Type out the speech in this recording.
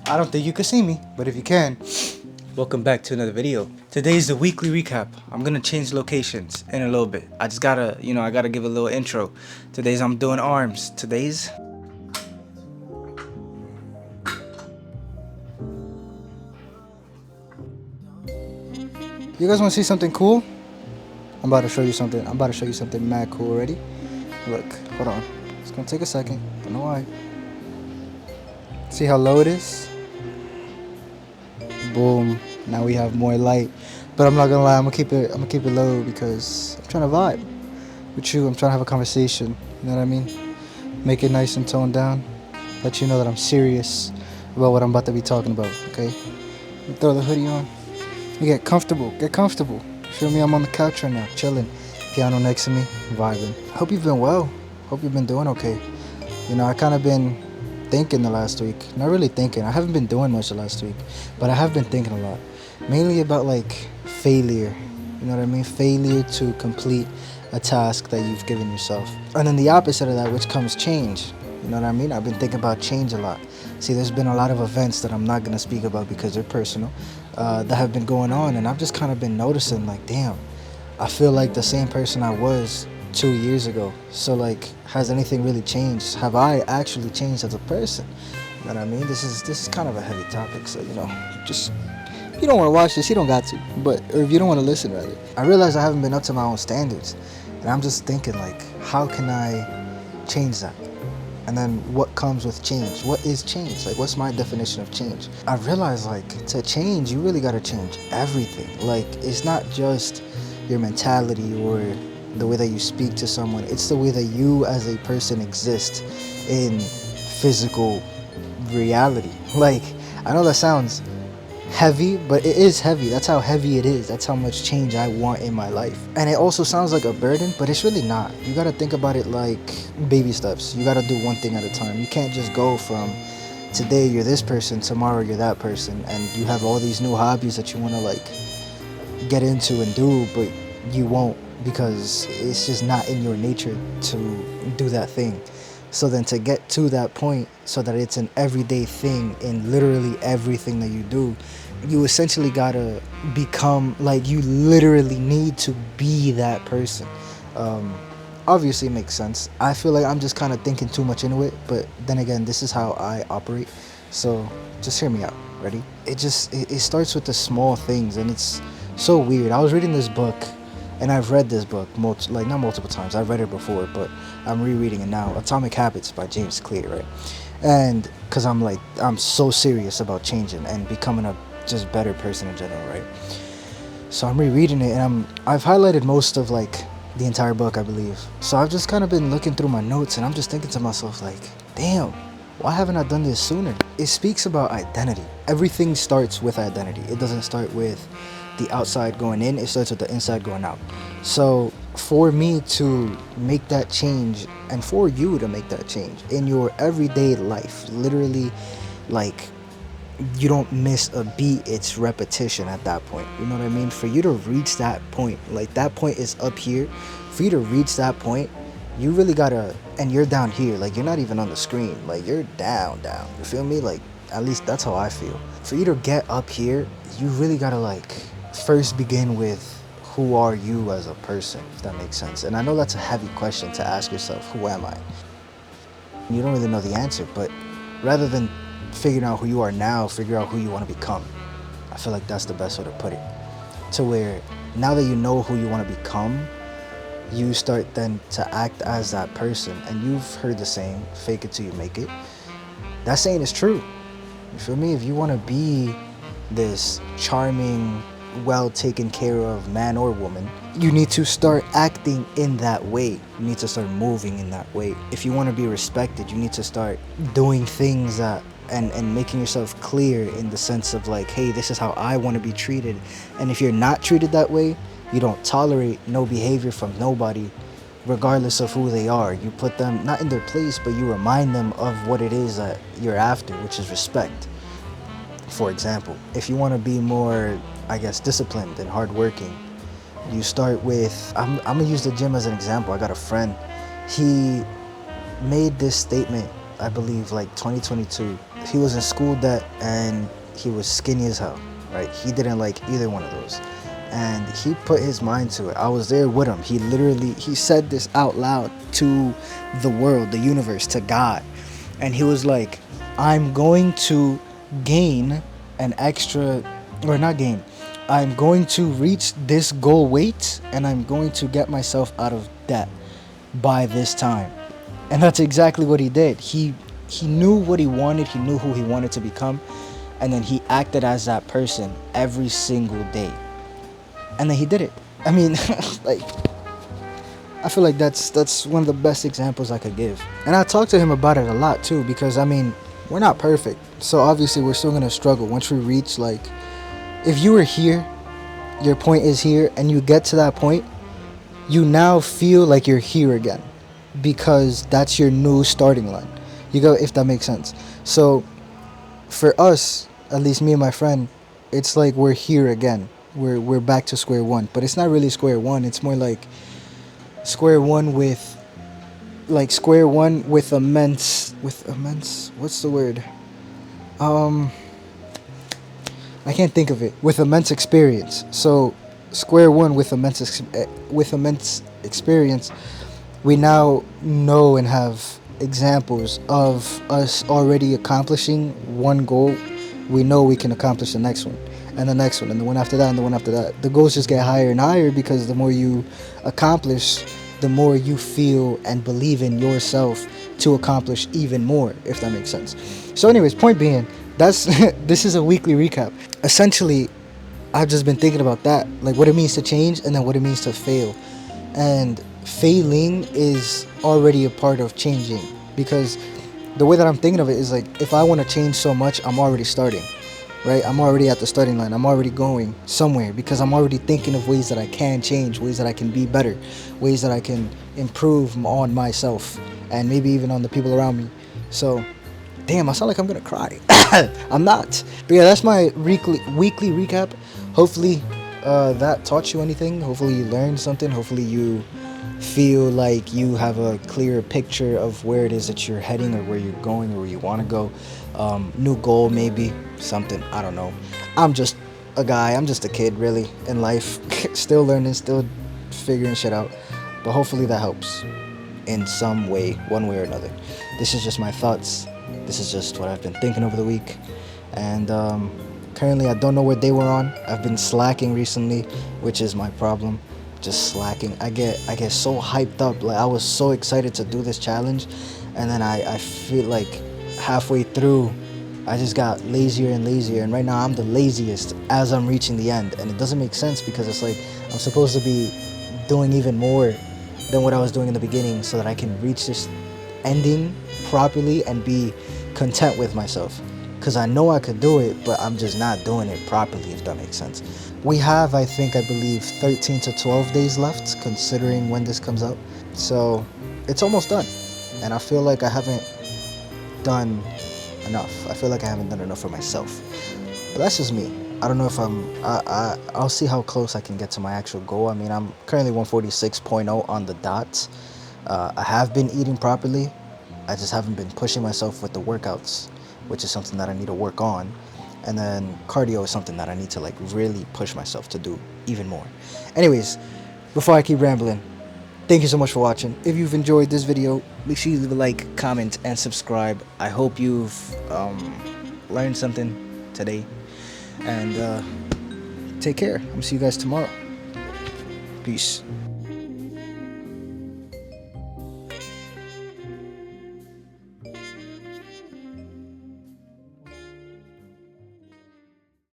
I don't think you can see me, but if you can, welcome back to another video. Today's the weekly recap. I'm gonna change locations in a little bit. I just gotta, I gotta give a little intro. Today's I'm doing arms. Today's you guys want to see something cool? I'm about to show you something. I'm about to show you something mad cool. Ready? Look, hold on. It's gonna take a second. Don't know why. See how low it is? Boom. Now we have more light. But I'm not gonna lie. I'm gonna keep it low because I'm trying to vibe with you. I'm trying to have a conversation. You know what I mean? Make it nice and toned down. Let you know that I'm serious about what I'm about to be talking about. Okay? Throw the hoodie on. You get comfortable. Get comfortable. Feel me? I'm on the couch right now, chilling. Piano next to me, vibing. Hope you've been well. Hope you've been doing okay. I kind of been thinking the last week. Not really thinking. I haven't been doing much the last week, but I have been thinking a lot. Mainly about like failure. You know what I mean? Failure to complete a task that you've given yourself. And then the opposite of that, which comes change. You know what I mean? I've been thinking about change a lot. See, there's been a lot of events that I'm not going to speak about because they're personal, that have been going on. And I've just kind of been noticing like, damn, I feel like the same person I was 2 years ago. So like, has anything really changed? Have I actually changed as a person? You know what I mean? This is kind of a heavy topic. So, just, if you don't want to watch this, you don't got to. Or if you don't want to listen, rather. I realize I haven't been up to my own standards. And I'm just thinking like, how can I change that? And then what comes with change? What is change? Like, what's my definition of change? I realize, like, to change, you really gotta change everything. Like, it's not just your mentality or the way that you speak to someone. It's the way that you as a person exist in physical reality. Like, I know that sounds heavy, but it is heavy. That's how heavy it is. That's how much change I want in my life. And it also sounds like a burden, but it's really not. You gotta think about it like baby steps. You gotta do one thing at a time. You can't just go from today you're this person, tomorrow you're that person, and you have all these new hobbies that you want to like get into and do, but you won't because it's just not in your nature to do that thing. So then to get to that point so that it's an everyday thing in literally everything that you do, you essentially gotta become, like, you literally need to be that person. Obviously it makes sense. I feel like I'm just kind of thinking too much into it, but then again, this is how I operate. So just hear me out. Ready? It starts with the small things, and it's so weird. I was reading this book, and I've read this book, not multiple times. I've read it before, but I'm rereading it now. Atomic Habits by James Clear, right? And because I'm so serious about changing and becoming a just better person in general, right? So I'm rereading it, and I've highlighted most of like the entire book, I believe. So I've just kind of been looking through my notes, and I'm just thinking to myself like, damn, why haven't I done this sooner? It speaks about identity. Everything starts with identity. It doesn't start with the outside going in, it starts with the inside going out. So for me to make that change, and for you to make that change in your everyday life, literally, like, you don't miss a beat, it's repetition at that point. You know what I mean? For you to reach that point, like that point is up here, for you to reach that point, you really gotta, and you're down here, like you're not even on the screen, like you're down, you feel me? Like, at least that's how I feel. For you to get up here, you really gotta like first begin with, who are you as a person, if that makes sense. And I know that's a heavy question to ask yourself, who am I? You don't really know the answer, but rather than figuring out who you are now, figure out who you want to become. I feel like that's the best way to put it. To where now that you know who you want to become, you start then to act as that person. And you've heard the saying, fake it till you make it. That saying is true. You feel me? If you want to be this charming, well taken care of man or woman, you need to start acting in that way. You need to start moving in that way. If you want to be respected, you need to start doing things that and making yourself clear in the sense of like, hey, this is how I want to be treated. And if you're not treated that way, you don't tolerate no behavior from nobody, regardless of who they are. You put them not in their place, but you remind them of what it is that you're after, which is respect. For example, if you want to be more, I guess, disciplined and hardworking, you start with, I'm gonna use the gym as an example. I got a friend, he made this statement I believe like 2022. He was in school debt and he was skinny as hell, right? He didn't like either one of those. And he put his mind to it. I was there with him. He said this out loud to the world, the universe, to God. And he was like, I'm going to gain an extra, or not gain, I'm going to reach this goal weight and I'm going to get myself out of debt by this time. And that's exactly what he did. He knew what he wanted, he knew who he wanted to become, and then he acted as that person every single day. And then he did it. I mean, like, I feel like that's one of the best examples I could give. And I talked to him about it a lot too, because I mean, we're not perfect. So obviously we're still gonna struggle once we reach, like, if you were here, your point is here, and you get to that point, you now feel like you're here again. Because that's your new starting line. You go, if that makes sense. So for us, at least me and my friend, it's like we're here again. We're back to square one. But it's not really square one, it's more like square one with immense, what's the word, I can't think of it, with immense experience. So square one with immense experience, we now know and have examples of us already accomplishing one goal. We know we can accomplish the next one and the next one and the one after that and the one after that. The goals just get higher and higher because the more you accomplish, the more you feel and believe in yourself to accomplish even more, if that makes sense. So anyways, point being, that's this is a weekly recap. Essentially, I've just been thinking about that, like what it means to change and then what it means to fail. And failing is already a part of changing, because the way that I'm thinking of it is like, if I want to change so much, I'm already starting, right? I'm already at the starting line. I'm already going somewhere because I'm already thinking of ways that I can change, ways that I can be better, ways that I can improve on myself and maybe even on the people around me. So, damn, I sound like I'm gonna cry. I'm not. But yeah, that's my weekly recap. Hopefully, that taught you anything. Hopefully, you learned something. Hopefully, you feel like you have a clearer picture of where it is that you're heading or where you're going or where you want to go. New goal, maybe something. I don't know. I'm just a guy. I'm just a kid, really, in life. Still learning, still figuring shit out. But hopefully, that helps in some way, one way or another. This is just my thoughts. This is just what I've been thinking over the week. And currently, I don't know what day we're on. I've been slacking recently, which is my problem. Just slacking. I get so hyped up. Like, I was so excited to do this challenge, and then I feel like halfway through, I just got lazier and lazier. And right now, I'm the laziest as I'm reaching the end. And it doesn't make sense because it's like I'm supposed to be doing even more than what I was doing in the beginning so that I can reach this ending properly and be content with myself, because I know I could do it, but I'm just not doing it properly, if that makes sense. We have, I believe 13 to 12 days left, considering when this comes out. So it's almost done, and I feel like I haven't done enough. I feel like I haven't done enough for myself, but that's just me. I don't know if I'll see how close I can get to my actual goal. I mean, I'm currently 146.0 on the dot. I have been eating properly. I just haven't been pushing myself with the workouts, which is something that I need to work on. And then cardio is something that I need to like really push myself to do even more. Anyways, before I keep rambling, thank you so much for watching. If you've enjoyed this video, make sure you leave a like, comment, and subscribe. I hope you've learned something today. And take care. I'm see you guys tomorrow. Peace.